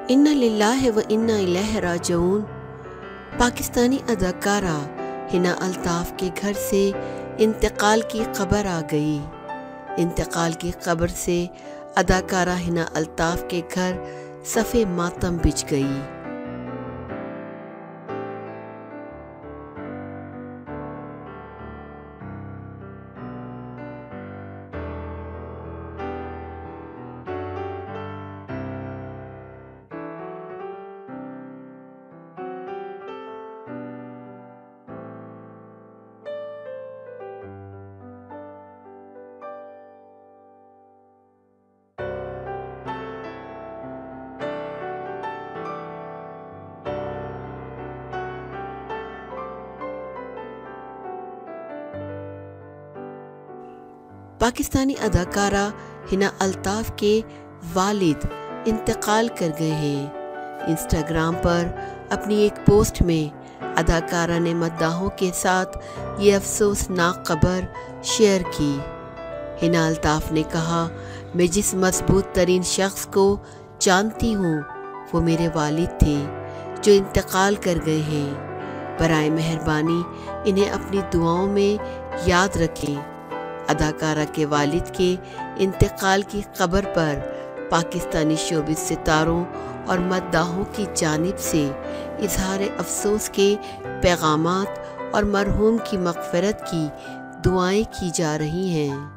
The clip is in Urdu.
انا للہ و انا الیہ راجعون۔ پاکستانی اداکارہ حنا الطاف کے گھر سے انتقال کی خبر آ گئی۔ انتقال کی خبر سے اداکارہ حنا الطاف کے گھر صف ماتم بچھ گئی۔ پاکستانی اداکارہ حنا الطاف کے والد انتقال کر گئے ہیں۔ انسٹاگرام پر اپنی ایک پوسٹ میں اداکارہ نے مداحوں کے ساتھ یہ افسوسناک خبر شیئر کی۔ حنا الطاف نے کہا، میں جس مضبوط ترین شخص کو جانتی ہوں وہ میرے والد تھے جو انتقال کر گئے ہیں۔ برائے مہربانی انہیں اپنی دعاؤں میں یاد رکھیں۔ اداکارہ کے والد کے انتقال کی خبر پر پاکستانی شوبز ستاروں اور مداحوں کی جانب سے اظہار افسوس کے پیغامات اور مرحوم کی مغفرت کی دعائیں کی جا رہی ہیں۔